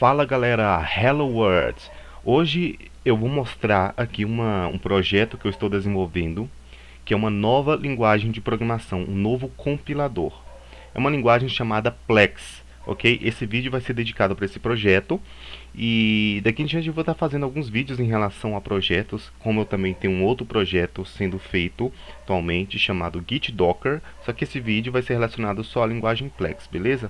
Fala galera, Hello World! Hoje eu vou mostrar aqui um projeto que eu estou desenvolvendo, que é uma nova linguagem de programação, um novo compilador. É uma linguagem chamada Plex, ok? Esse vídeo vai ser dedicado para esse projeto e daqui em diante eu vou estar fazendo alguns vídeos em relação a projetos, como eu também tenho um outro projeto sendo feito atualmente chamado Git Docker, só que esse vídeo vai ser relacionado só à linguagem Plex, beleza?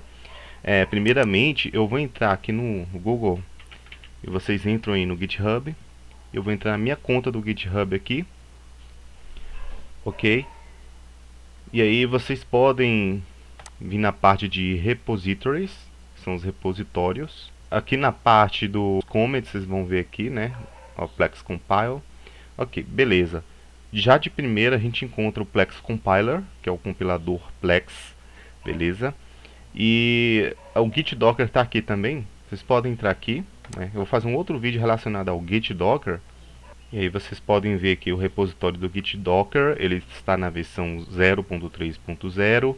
Primeiramente, eu vou entrar aqui no Google e vocês entram aí no GitHub. Eu vou entrar na minha conta do GitHub aqui, ok? E aí vocês podem vir na parte de repositories, que são os repositórios. Aqui na parte do comments, vocês vão ver aqui, né? O Plex Compile. Ok, beleza. Já de primeira a gente encontra o Plex Compiler, que é o compilador Plex, beleza? E o Git Docker está aqui também. Vocês podem entrar aqui, né? Eu vou fazer um outro vídeo relacionado ao Git Docker. E aí vocês podem ver aqui o repositório do Git Docker. Ele está na versão 0.3.0.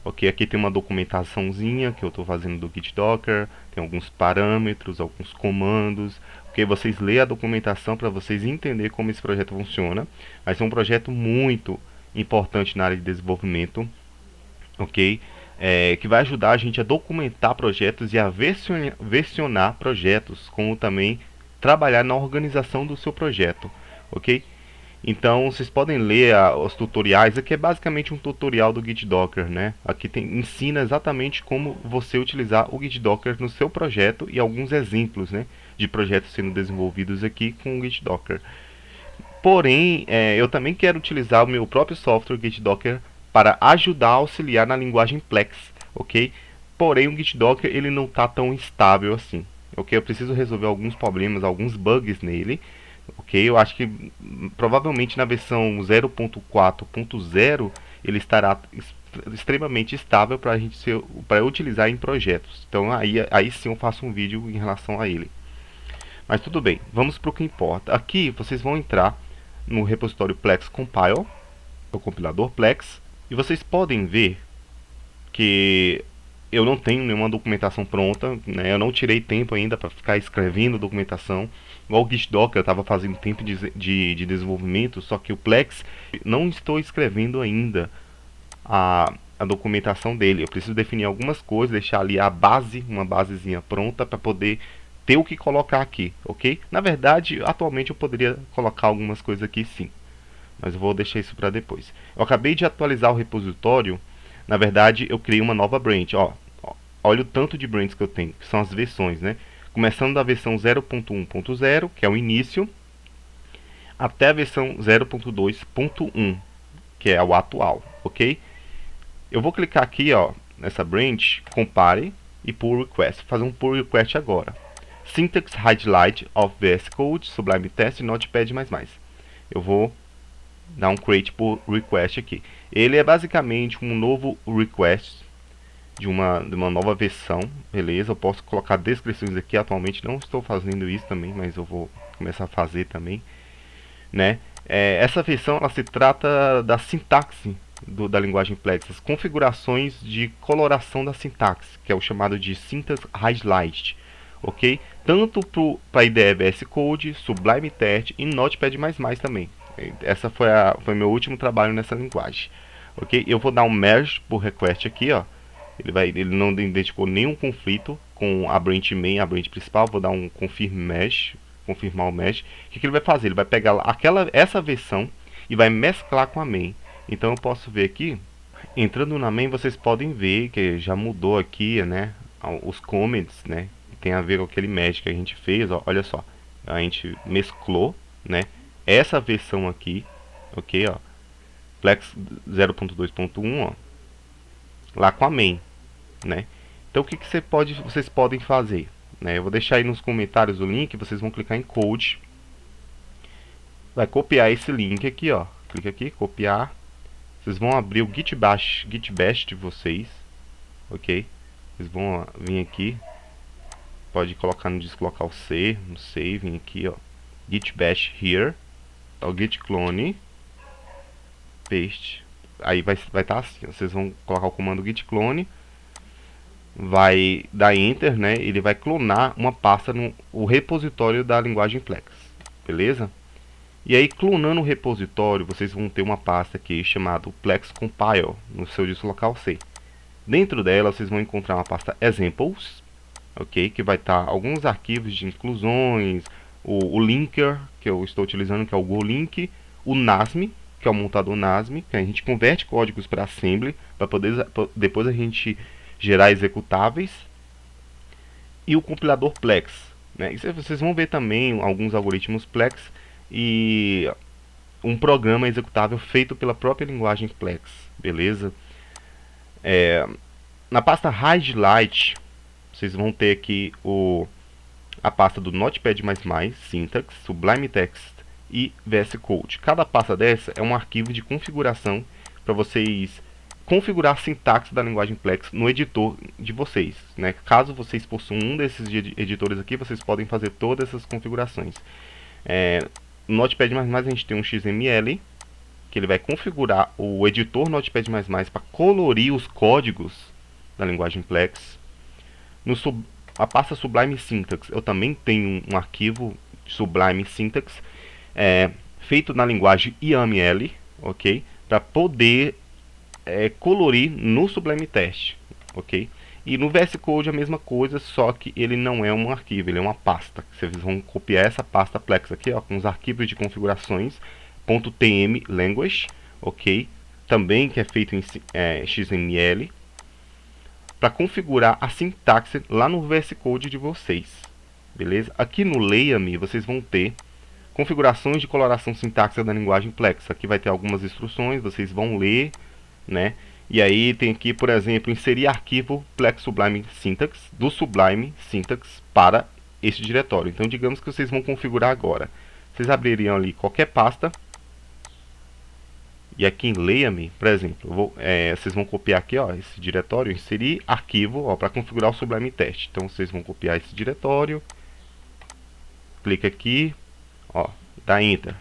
Ok, aqui tem uma documentaçãozinha que eu estou fazendo do Git Docker. Tem alguns parâmetros, alguns comandos. Ok, vocês lêem a documentação para vocês entenderem como esse projeto funciona. Vai ser um projeto muito importante na área de desenvolvimento. Ok? Que vai ajudar a gente a documentar projetos e a versionar projetos, como também trabalhar na organização do seu projeto, ok? Então vocês podem ler os tutoriais. Aqui é basicamente um tutorial do Git Docker, né? Aqui ensina exatamente como você utilizar o Git Docker no seu projeto e alguns exemplos, né, de projetos sendo desenvolvidos aqui com o Git Docker. Porém, eu também quero utilizar o meu próprio software Git Docker para ajudar a auxiliar na linguagem Plex, ok? Porém, o Git Docker ele não está tão estável assim, ok? Eu preciso resolver alguns problemas, alguns bugs nele, ok? Eu acho que provavelmente na versão 0.4.0 ele estará extremamente estável para para utilizar em projetos. Então aí sim eu faço um vídeo em relação a ele. Mas tudo bem, vamos para o que importa. Aqui vocês vão entrar no repositório Plex Compile, o compilador Plex, e vocês podem ver que eu não tenho nenhuma documentação pronta, né? Eu não tirei tempo ainda para ficar escrevendo documentação. Igual o Git Docker, eu estava fazendo tempo de desenvolvimento, só que o Plex não estou escrevendo ainda a documentação dele. Eu preciso definir algumas coisas, deixar ali a base, uma basezinha pronta para poder ter o que colocar aqui, ok? Na verdade, atualmente eu poderia colocar algumas coisas aqui sim, mas eu vou deixar isso para depois. Eu acabei de atualizar o repositório. Na verdade, eu criei uma nova branch. Olha o tanto de branches que eu tenho, que são as versões, né? Começando da versão 0.1.0, que é o início, até a versão 0.2.1, que é o atual, ok? Eu vou clicar aqui, ó, nessa branch, compare e pull request. Vou fazer um pull request agora. Syntax highlight of VS Code, Sublime Text e Notepad++. Eu vou dar um create pull request aqui. Ele é basicamente um novo request de uma nova versão, beleza? Eu posso colocar descrições aqui. Atualmente não estou fazendo isso também, mas eu vou começar a fazer também, né? Essa versão ela se trata da sintaxe da linguagem Plex, as configurações de coloração da sintaxe, que é o chamado de Syntax Highlight, ok? Tanto para IDE VS Code, Sublime Text e Notepad++ também. Essa foi meu último trabalho nessa linguagem, ok? Eu vou dar um merge por request aqui, ó. Ele não identificou nenhum conflito com a branch main, a branch principal. Vou dar um confirm mesh, confirmar o mesh. O que ele vai fazer? Ele vai pegar essa versão e vai mesclar com a main. Então eu posso ver aqui, entrando na main, vocês podem ver que já mudou aqui, né, os comments, né, que tem a ver com aquele mesh que a gente fez, ó, olha só, a gente mesclou, né, essa versão aqui, ok, ó, Plex 0.2.1, ó, lá com a main, né. Então o que vocês podem fazer, né? Eu vou deixar aí nos comentários o link, vocês vão clicar em code, vai copiar esse link aqui, ó, clica aqui, copiar. Vocês vão abrir o Git Bash de vocês, ok? Vocês vão vir aqui, pode colocar no disco local C, no save, aqui, ó, Git Bash here, o Git clone, paste. Aí vai estar assim, vocês vão colocar o comando git clone, vai dar Enter, né? Ele vai clonar uma pasta no o repositório da linguagem Plex, beleza? E aí, clonando o repositório, vocês vão ter uma pasta aqui chamada Plex Compile no seu disco local C. Dentro dela, vocês vão encontrar uma pasta Examples, ok? Que vai estar alguns arquivos de inclusões, o linker que eu estou utilizando, que é o GoLink, o NASM, que é o montador NASM, que a gente converte códigos para assembly, para poder depois a gente gerar executáveis, e o compilador Plex, né? E vocês vão ver também alguns algoritmos Plex e um programa executável feito pela própria linguagem Plex, beleza? Na pasta Highlight, vocês vão ter aqui a pasta do Notepad++, Syntax, Sublime Text e VS Code. Cada pasta dessa é um arquivo de configuração para vocês configurar a sintaxe da linguagem Plex no editor de vocês, né? Caso vocês possuam um desses editores aqui, vocês podem fazer todas essas configurações. No Notepad++ a gente tem um XML, que ele vai configurar o editor Notepad++ para colorir os códigos da linguagem Plex. A pasta Sublime Syntax, eu também tenho um arquivo Sublime Syntax feito na linguagem YAML, ok? Para poder colorir no Sublime Text, ok? E no VS Code a mesma coisa, só que ele não é um arquivo, ele é uma pasta. Vocês vão copiar essa pasta Plex aqui, ó, com os arquivos de configurações .tm language, ok? Também que é feito em XML, para configurar a sintaxe lá no VS Code de vocês, beleza? Aqui no Leia-me vocês vão ter configurações de coloração sintáxica da linguagem Plex. Aqui vai ter algumas instruções, vocês vão ler, né? E aí tem aqui, por exemplo, inserir arquivo Plex Sublime Syntax do Sublime Syntax para este diretório. Então, digamos que vocês vão configurar agora. Vocês abririam ali qualquer pasta. E aqui em Leia-me, por exemplo, vocês vão copiar aqui, ó, esse diretório, inserir arquivo para configurar o Sublime Text. Então, vocês vão copiar esse diretório. Clica aqui, ó, dá Enter.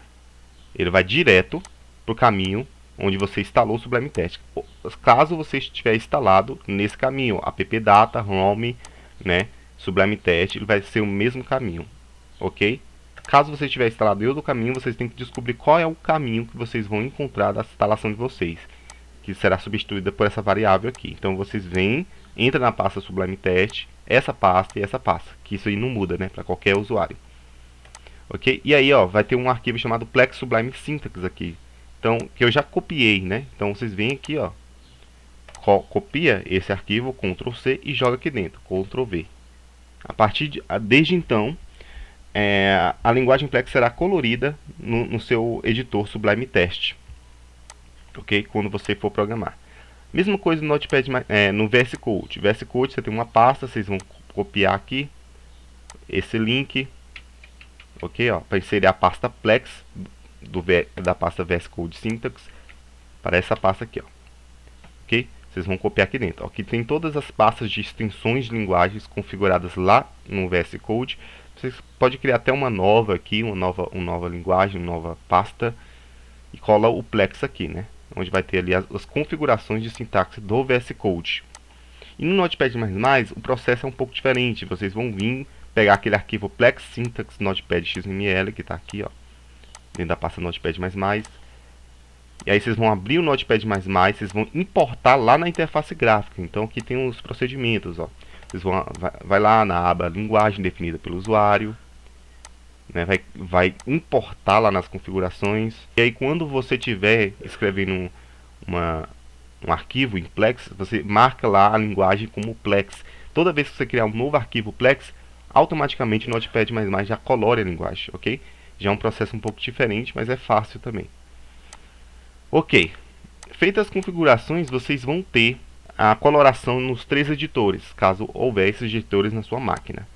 Ele vai direto para o caminho onde você instalou o Sublime Text. Caso você estiver instalado nesse caminho, appdata, home, né, Sublime Text, ele vai ser o mesmo caminho, ok? Caso você estiver instalado em outro caminho, vocês têm que descobrir qual é o caminho que vocês vão encontrar da instalação de vocês, que será substituída por essa variável aqui. Então vocês vêm, entra na pasta Sublime Text, essa pasta e essa pasta, que isso aí não muda, né, para qualquer usuário. Ok? E aí, ó, vai ter um arquivo chamado Plex Sublime Syntax aqui. Então, que eu já copiei, né? Então, vocês vêm aqui, ó. Copia esse arquivo, Ctrl C, e joga aqui dentro, Ctrl V. Desde então, a linguagem Plex será colorida no seu editor Sublime Text. Ok? Quando você for programar. Mesma coisa no Notepad, no VS Code. VS Code, você tem uma pasta, vocês vão copiar aqui esse link. Ok, ó, para inserir a pasta Plex da pasta VS Code Syntax para essa pasta aqui, ó. Ok, vocês vão copiar aqui dentro. Aqui tem todas as pastas de extensões de linguagens configuradas lá no VS Code. Vocês podem criar até uma nova aqui, uma nova linguagem, uma nova pasta, e cola o Plex aqui, né? Onde vai ter ali as configurações de sintaxe do VS Code. E no Notepad++, o processo é um pouco diferente. Vocês vão vir pegar aquele arquivo Plex Syntax Notepad XML, que está aqui, ó, dentro da pasta Notepad++. E aí vocês vão abrir o Notepad++, vocês vão importar lá na interface gráfica. Então aqui tem os procedimentos, ó. Vocês vai lá na aba linguagem definida pelo usuário, né, vai importar lá nas configurações. E aí quando você estiver escrevendo um arquivo em Plex, você marca lá a linguagem como Plex. Toda vez que você criar um novo arquivo Plex, automaticamente o Notepad++ já colore a linguagem, ok? Já é um processo um pouco diferente, mas é fácil também. Ok, feitas as configurações, vocês vão ter a coloração nos 3 editores, caso houver esses editores na sua máquina,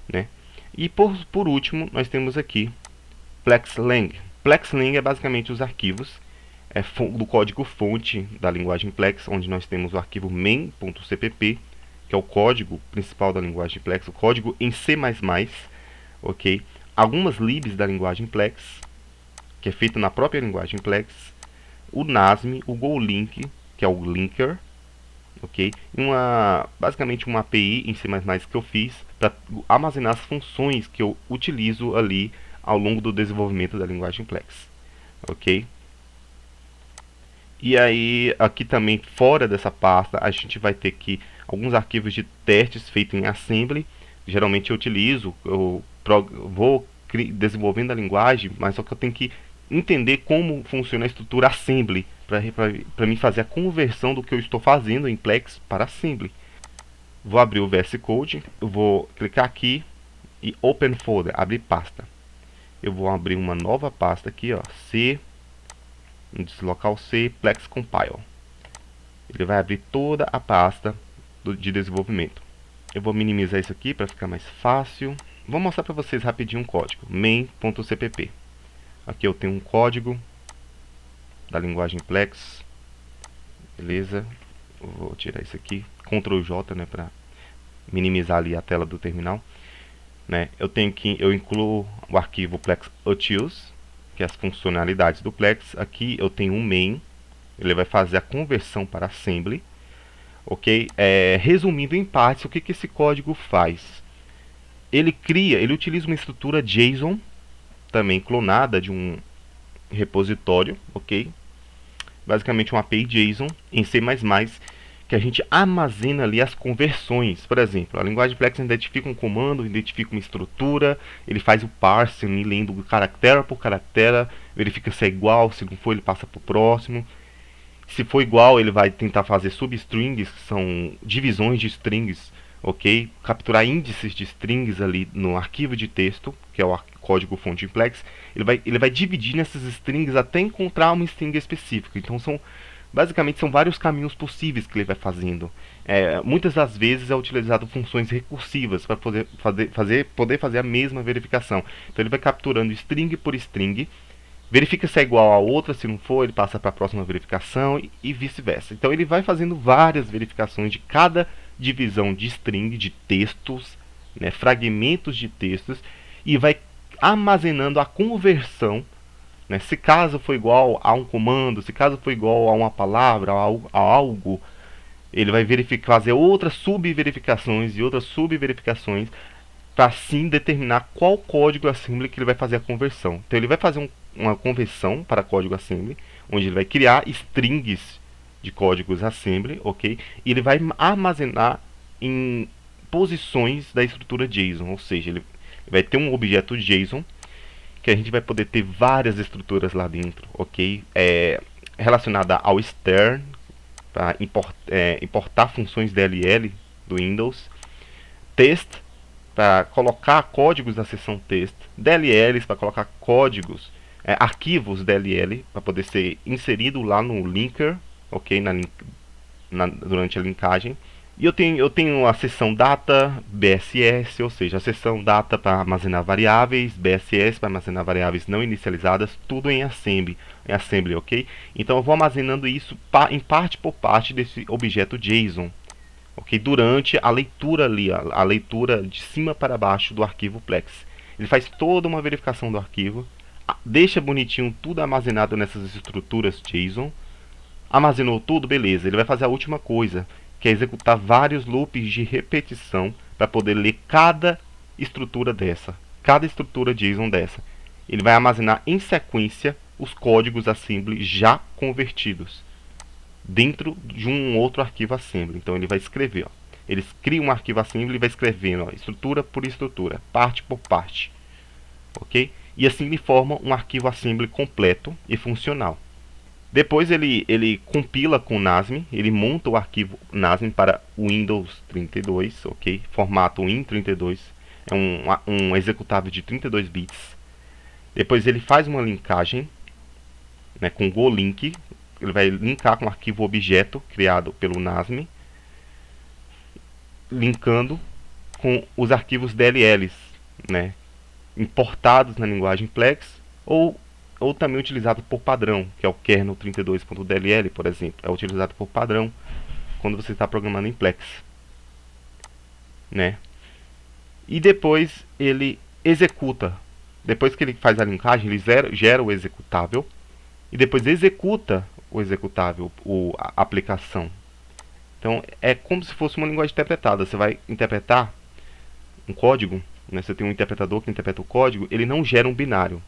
né? E por último, nós temos aqui PlexLang. PlexLang é basicamente os arquivos do código fonte da linguagem Plex, onde nós temos o arquivo main.cpp, que é o código principal da linguagem Plex, o código em C++, ok? Algumas libs da linguagem Plex, que é feito na própria linguagem Plex, o NASM, o GoLink, que é o linker, ok? Basicamente uma API em C++ que eu fiz para armazenar as funções que eu utilizo ali ao longo do desenvolvimento da linguagem Plex, ok? E aí, aqui também, fora dessa pasta, a gente vai ter que alguns arquivos de testes feitos em assembly. Geralmente eu utilizo, vou desenvolvendo a linguagem, mas só que eu tenho que entender como funciona a estrutura assembly para mim fazer a conversão do que eu estou fazendo em Plex para assembly. Vou abrir o VS Code, eu vou clicar aqui e Open Folder, abrir pasta. Eu vou abrir uma nova pasta aqui, ó, C, deslocar C, Plex Compile. Ele vai abrir toda a pasta de desenvolvimento. Eu vou minimizar isso aqui para ficar mais fácil. Vou mostrar para vocês rapidinho um código, main.cpp. Aqui eu tenho um código da linguagem Plex. Beleza? Vou tirar isso aqui, Ctrl J, né, para minimizar ali a tela do terminal. Né? Eu incluo o arquivo Plex utils, que é as funcionalidades do Plex. Aqui eu tenho um main, ele vai fazer a conversão para assembly, ok? Resumindo em partes, o que esse código faz? Ele utiliza uma estrutura JSON, também clonada de um repositório, ok? Basicamente uma API JSON em C++, que a gente armazena ali as conversões. Por exemplo, a linguagem Plex identifica um comando, identifica uma estrutura, ele faz o parsing, lendo caractere por caractere, verifica se é igual, se não for ele passa para o próximo. Se for igual, ele vai tentar fazer substrings, que são divisões de strings, ok? Capturar índices de strings ali no arquivo de texto, que é o código fonte em Plex. Ele vai dividir nessas strings até encontrar uma string específica. Então basicamente são vários caminhos possíveis que ele vai fazendo. Muitas das vezes é utilizado funções recursivas para poder fazer a mesma verificação. Então ele vai capturando string por string, verifica se é igual a outra, se não for, ele passa para a próxima verificação e vice-versa. Então ele vai fazendo várias verificações de cada divisão de string, de textos, né, fragmentos de textos, e vai armazenando a conversão, né, se caso for igual a um comando, se caso for igual a uma palavra, a algo, ele vai fazer outras subverificações e outras subverificações para assim determinar qual código assembly que ele vai fazer a conversão. Então ele vai fazer uma conversão para código assembly, onde ele vai criar strings de códigos assembly, ok? E ele vai armazenar em posições da estrutura JSON, ou seja, ele vai ter um objeto JSON que a gente vai poder ter várias estruturas lá dentro, ok? Relacionada ao stern, para importar funções DLL do Windows, test, para colocar códigos da seção test, DLLs para colocar códigos, arquivos DLL para poder ser inserido lá no linker, ok, durante a linkagem. E eu tenho a seção data, BSS, ou seja, a seção data para armazenar variáveis, BSS para armazenar variáveis não inicializadas, tudo em assembly, ok? Então eu vou armazenando isso em parte por parte desse objeto JSON, ok? Durante a leitura ali, a leitura de cima para baixo do arquivo Plex. Ele faz toda uma verificação do arquivo, deixa bonitinho tudo armazenado nessas estruturas JSON. Armazenou tudo, beleza. Ele vai fazer a última coisa, que é executar vários loops de repetição para poder ler cada estrutura dessa, cada estrutura JSON dessa. Ele vai armazenar em sequência os códigos assembly já convertidos dentro de um outro arquivo assembly. Então ele vai escrever, ó. Eles criam um arquivo assembly e vai escrevendo, ó, estrutura por estrutura, parte por parte, ok? E assim ele forma um arquivo assembly completo e funcional. Depois ele compila com NASM, ele monta o arquivo NASM para o Windows 32, ok? Formato Win32, é um executável de 32 bits. Depois ele faz uma linkagem, né, com GoLink, ele vai linkar com o arquivo objeto criado pelo NASM, linkando com os arquivos DLLs, né, importados na linguagem Plex, ou também utilizado por padrão, que é o kernel 32.dll, por exemplo. É utilizado por padrão quando você está programando em Plex, né? E depois ele executa. Depois que ele faz a linkagem, ele gera o executável. E depois executa o executável, a aplicação. Então é como se fosse uma linguagem interpretada. Você vai interpretar um código, né? Você tem um interpretador que interpreta o código, ele não gera um binário.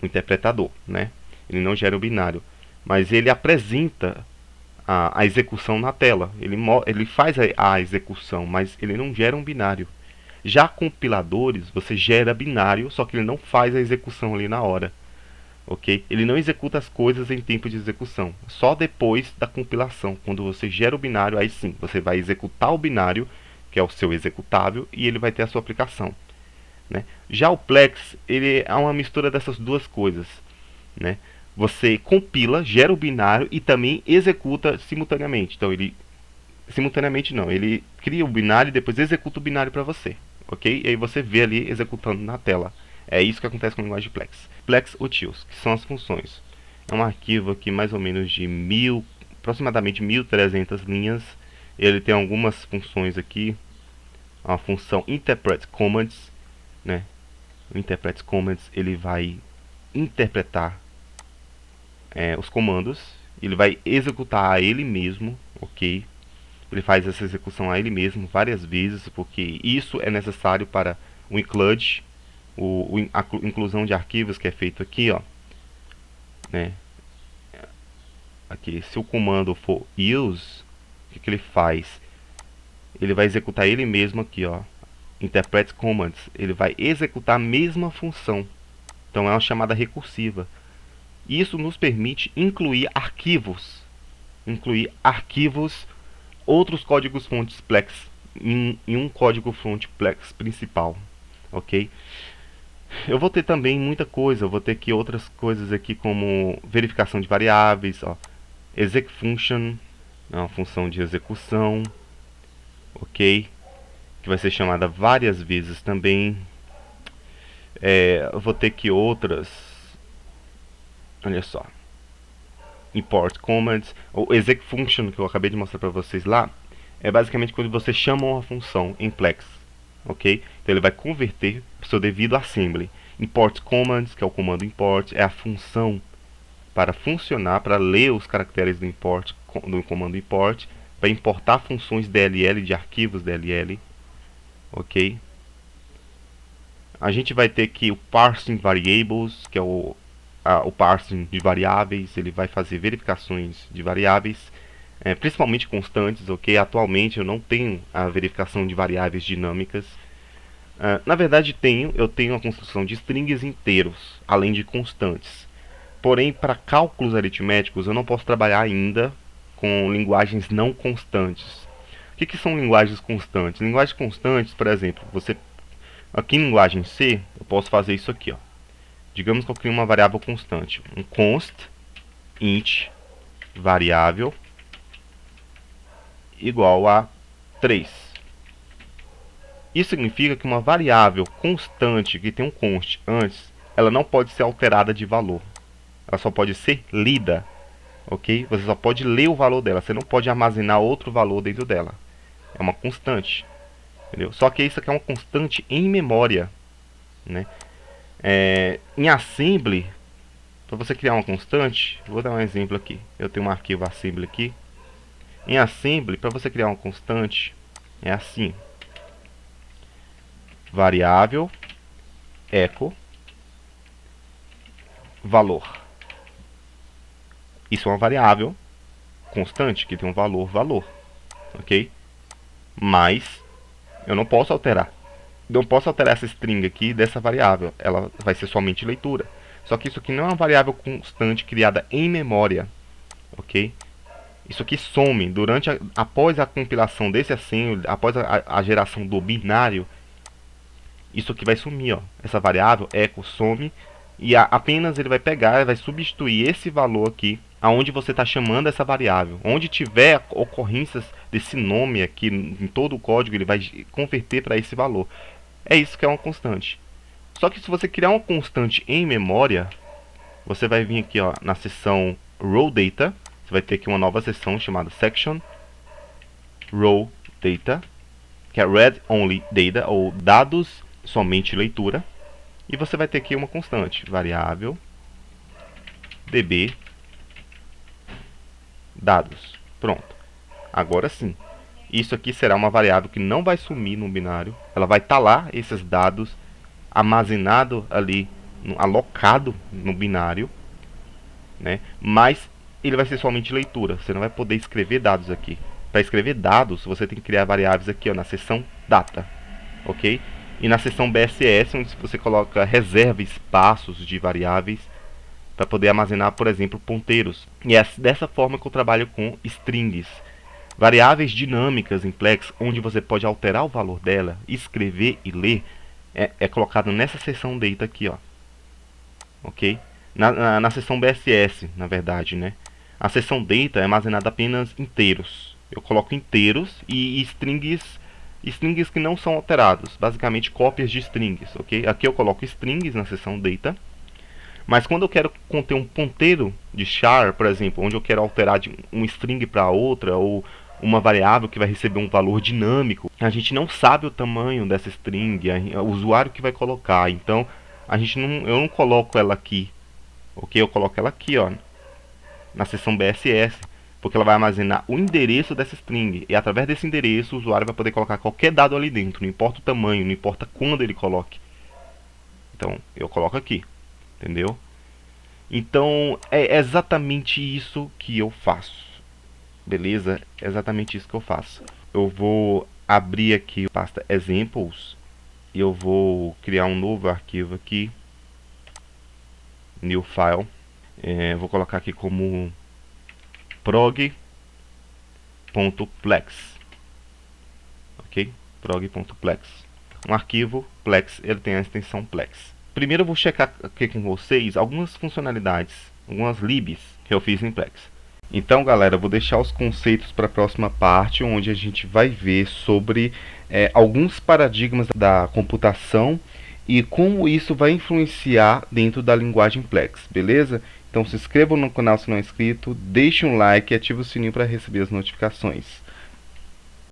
O interpretador, né? Ele não gera um binário, mas ele apresenta a execução na tela. Ele faz a execução, mas ele não gera um binário. Já compiladores, você gera binário, só que ele não faz a execução ali na hora. Ok? Ele não executa as coisas em tempo de execução. Só depois da compilação, quando você gera o binário, aí sim, você vai executar o binário, que é o seu executável, e ele vai ter a sua aplicação. Né? Já o Plex, ele é uma mistura dessas duas coisas. Né? Você compila, gera o binário e também executa simultaneamente. Então ele simultaneamente não, ele cria o binário e depois executa o binário para você, ok? E aí você vê ali executando na tela. É isso que acontece com a linguagem de Plex. Plex utils, que são as funções. É um arquivo aqui mais ou menos de aproximadamente 1300 linhas. Ele tem algumas funções aqui. A função interpret commands, né? O interpret commands ele vai interpretar os comandos. Ele vai executar a ele mesmo, ok? Ele faz essa execução a ele mesmo várias vezes, porque isso é necessário para o include, a inclusão de arquivos que é feito aqui, ó, né? Aqui, se o comando for use, o que ele faz? Ele vai executar ele mesmo aqui, ó, interpret commands. Ele vai executar a mesma função. Então é uma chamada recursiva. Isso nos permite incluir arquivos, outros códigos fontes Plex em um código fonte Plex principal, ok? Eu vou ter também muita coisa, eu vou ter aqui outras coisas aqui como verificação de variáveis, ó, exec function, é uma função de execução, ok? Que vai ser chamada várias vezes também. Eu vou ter aqui outras, olha só, import commands, o exec function que eu acabei de mostrar para vocês lá, é basicamente quando você chama uma função em Plex, ok? Então ele vai converter para o seu devido assembly. Import commands, que é o comando import, é a função para funcionar, para ler os caracteres do import, do comando import, para importar funções DLL de arquivos DLL, ok? A gente vai ter aqui o parsing variables, que é o parsing de variáveis. Ele vai fazer verificações de variáveis, principalmente constantes, ok? Atualmente eu não tenho a verificação de variáveis dinâmicas. Na verdade eu tenho a construção de strings inteiros, além de constantes. Porém, para cálculos aritméticos eu não posso trabalhar ainda com linguagens não constantes. O que são linguagens constantes? Linguagens constantes, por exemplo, aqui em linguagem C, eu posso fazer isso aqui, ó. Digamos que eu crio uma variável constante, um const int variável igual a 3. Isso significa que uma variável constante que tem um const antes, ela não pode ser alterada de valor. Ela só pode ser lida, ok? Você só pode ler o valor dela, você não pode armazenar outro valor dentro dela. É uma constante, entendeu? Só que isso aqui é uma constante em memória, né? Em assembly, para você criar uma constante, vou dar um exemplo aqui. Eu tenho um arquivo assembly aqui. Em assembly, para você criar uma constante, é assim: variável echo valor. Isso é uma variável constante que tem um valor, ok? Mas eu não posso alterar. Não posso alterar essa string aqui dessa variável. Ela vai ser somente leitura. Só que isso aqui não é uma variável constante criada em memória, ok? Isso aqui some após a compilação desse assembly, após a geração do binário. Isso aqui vai sumir, ó. Essa variável echo some e apenas ele vai pegar, vai substituir esse valor aqui aonde você está chamando essa variável. Onde tiver ocorrências desse nome aqui em todo o código, ele vai converter para esse valor. É isso que é uma constante. Só que se você criar uma constante em memória, você vai vir aqui, ó, na seção raw data. Você vai ter aqui uma nova seção chamada section raw data, que é read only data, ou dados somente leitura. E você vai ter aqui uma constante, variável db dados. Pronto. Agora sim, isso aqui será uma variável que não vai sumir no binário. Ela vai estar lá, esses dados, armazenado ali, alocado no binário, né? Mas ele vai ser somente leitura. Você não vai poder escrever dados aqui. Para escrever dados, você tem que criar variáveis aqui, ó, na seção data, ok? E na seção BSS, onde você coloca reserva espaços de variáveis para poder armazenar, por exemplo, ponteiros. E é dessa forma que eu trabalho com strings. Variáveis dinâmicas em Plex, onde você pode alterar o valor dela, escrever e ler, é colocado nessa seção data aqui, ó. Ok? Na seção BSS, na verdade, né? A seção data é armazenada apenas inteiros. Eu coloco inteiros e strings que não são alterados, basicamente cópias de strings, ok? Aqui eu coloco strings na seção data, mas quando eu quero conter um ponteiro de char, por exemplo, onde eu quero alterar de um string para outra, ou uma variável que vai receber um valor dinâmico, a gente não sabe o tamanho dessa string, o usuário que vai colocar, então eu não coloco ela aqui, ok? Eu coloco ela aqui, ó, na seção BSS, porque ela vai armazenar o endereço dessa string, e através desse endereço o usuário vai poder colocar qualquer dado ali dentro, não importa o tamanho, não importa quando ele coloque. Então eu coloco aqui, entendeu? Então é exatamente isso que eu faço, beleza? É exatamente isso que eu faço. Eu vou abrir aqui a pasta examples e eu vou criar um novo arquivo aqui, new file. Vou colocar aqui como prog.plex, ok? prog.plex, um arquivo plex, ele tem a extensão plex. Primeiro eu vou checar aqui com vocês algumas funcionalidades, algumas libs que eu fiz em plex. Então, galera, eu vou deixar os conceitos para a próxima parte, onde a gente vai ver sobre alguns paradigmas da computação e como isso vai influenciar dentro da linguagem Plex, beleza? Então se inscreva no canal se não é inscrito, deixe um like e ative o sininho para receber as notificações.